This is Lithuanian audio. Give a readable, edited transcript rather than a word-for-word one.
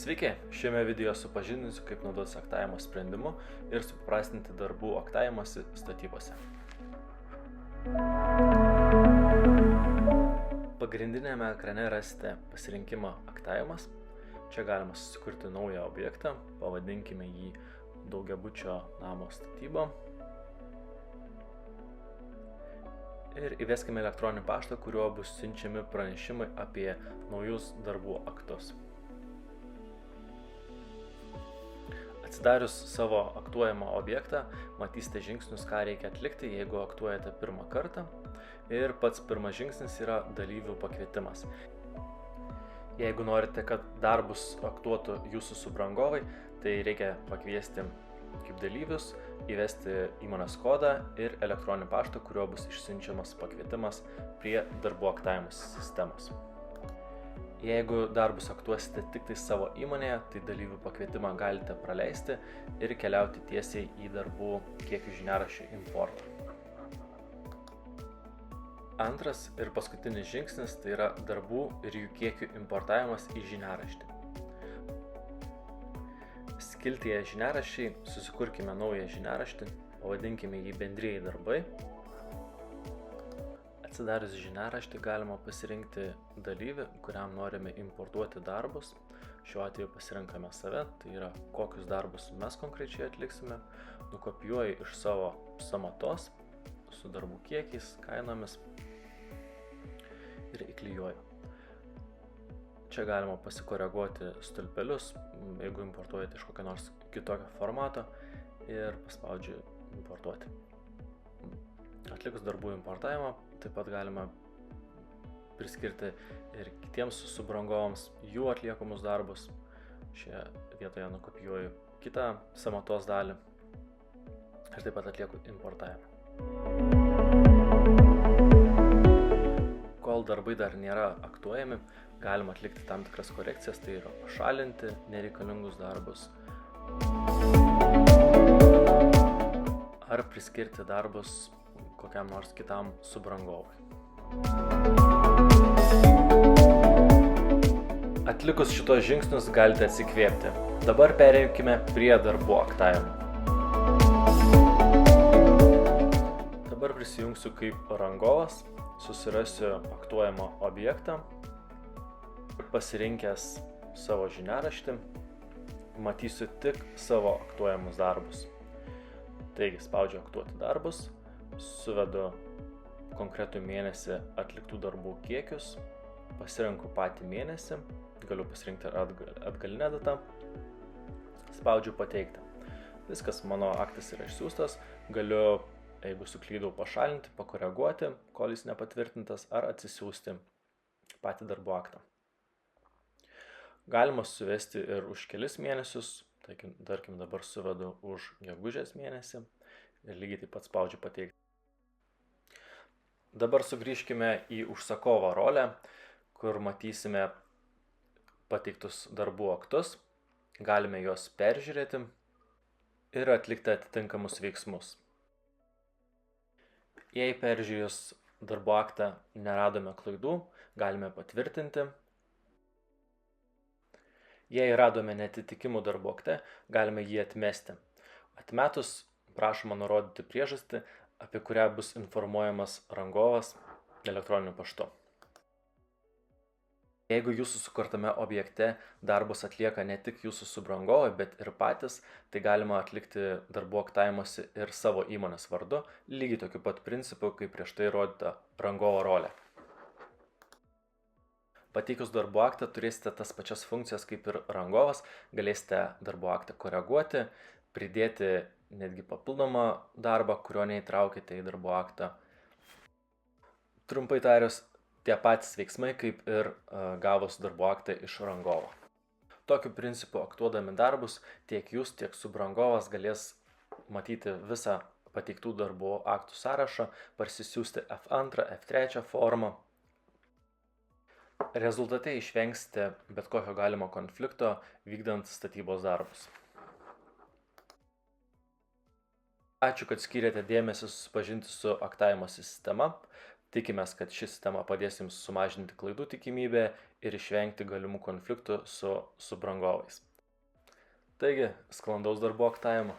Sveiki, šiame video supažindinsiu, kaip naudotis aktavimo sprendimu ir supaprastinti darbų aktavimąsi statybose. Pagrindinėme ekrane rasite pasirinkimą aktavimas. Čia galima susikurti naują objektą, pavadinkime jį daugiabučio namo statyba. Ir įveskime elektroninį paštą, kuriuo bus siunčiami pranešimai apie naujus darbų aktus. Atsidarius savo aktuojamą objektą, matysite žingsnius, ką reikia atlikti, jeigu aktuojate pirmą kartą. Ir pats pirmas žingsnis yra dalyvių pakvietimas. Jeigu norite, kad darbus aktuotų jūsų subrangovai, tai reikia pakviesti kaip dalyvius, įvesti įmonės kodą ir elektroninį paštą, kuriuo bus išsiunčiamas pakvietimas prie darbų aktavimo sistemos. Jeigu darbus aktuosite tik tai savo įmonėje, tai dalyvių pakvietimą galite praleisti ir keliauti tiesiai į darbų kiekių žiniaraščių importą. Antras ir paskutinis žingsnis tai yra darbų ir jų kiekių importavimas į žiniaraštį. Skiltyje žiniaraščiai susikurkime naują žiniaraštį, pavadinkime jį bendrieji darbai. Atsidarius žiniaraštį galima pasirinkti dalyvį, kuriam norime importuoti darbus. Šiuo atveju pasirenkame save, tai yra kokius darbus mes konkrečiai atliksime. Nukopijuoju iš savo sąmatos su darbų kiekiais, kainomis ir įklijuoju. Čia galima pasikoreguoti stulpelius, jeigu importuojate iš kokio nors kitokio formato ir paspaudžiu importuoti. Atlikus darbų importavimą, taip pat galima priskirti ir kitiems subrangovams jų atliekamus darbus. Šioje vietoje nukopijuoju kitą sąmatos dalį ir taip pat atlieku importavimą. Kol darbai dar nėra aktuojami, galima atlikti tam tikras korekcijas, tai yra pašalinti nereikalingus darbus ar priskirti darbus kokiam nors kitam subrangovui. Atlikus šitos žingsnius galite atsikvėpti. Dabar pereikime prie darbų aktavimo. Dabar prisijungsiu kaip rangovas, susirasiu aktuojamą objektą, pasirinkęs savo žiniaraštį, matysiu tik savo aktuojamus darbus. Taigi spaudžiu aktuoti darbus, suvedu konkretų mėnesį atliktų darbų kiekius, pasirenku patį mėnesį, galiu pasirinkti atgalinę datą, spaudžiu pateikti. Viskas, mano aktas yra išsiųstas, galiu, jeigu suklydau, pašalinti, pakoreguoti, kol jis nepatvirtintas, ar atsisiųsti patį darbų aktą. Galima suvesti ir už kelis mėnesius, tarkim dabar suvedu už gegužės mėnesį ir lygiai taip pat spaudžiu pateikti. Dabar sugrįžkime į užsakovo rolę, kur matysime pateiktus darbų aktus, galime juos peržiūrėti ir atlikti atitinkamus veiksmus. Jei peržiūrėjus darbų aktą neradome klaidų, galime patvirtinti. Jei radome neatitikimų darbų akte, galime jį atmesti. Atmetus prašoma nurodyti priežastį, apie kurią bus informuojamas rangovas elektroniniu paštu. Jeigu jūsų sukurtame objekte darbus atlieka ne tik jūsų subrangovai, bet ir patys, tai galima atlikti darbų aktavimąsi ir savo įmonės vardu, lygiai tokiu pat principu, kaip prieš tai rodyta rangovo rolė. Pateikus darbų aktą turėsite tas pačias funkcijas kaip ir rangovas, galėsite darbų aktą koreguoti, pridėti netgi papildomą darbą, kurio neįtraukite į darbų aktą. Trumpai tarius, tie patys veiksmai kaip ir gavus darbų aktą iš rangovo. Tokiu principu aktuodami darbus tiek jūs, tiek subrangovas galės matyti visą pateiktų darbų aktų sąrašą, parsisiųsti F2, F3 formą. Rezultate išvengsite bet kokio galimo konflikto vykdant statybos darbus. Ačiū, kad skyrėte dėmesį susipažinti su aktavimo sistema. Tikimės, kad ši sistema padės jums sumažinti klaidų tikimybę ir išvengti galimų konfliktų su subrangovais. Taigi, sklandaus darbo aktavimo.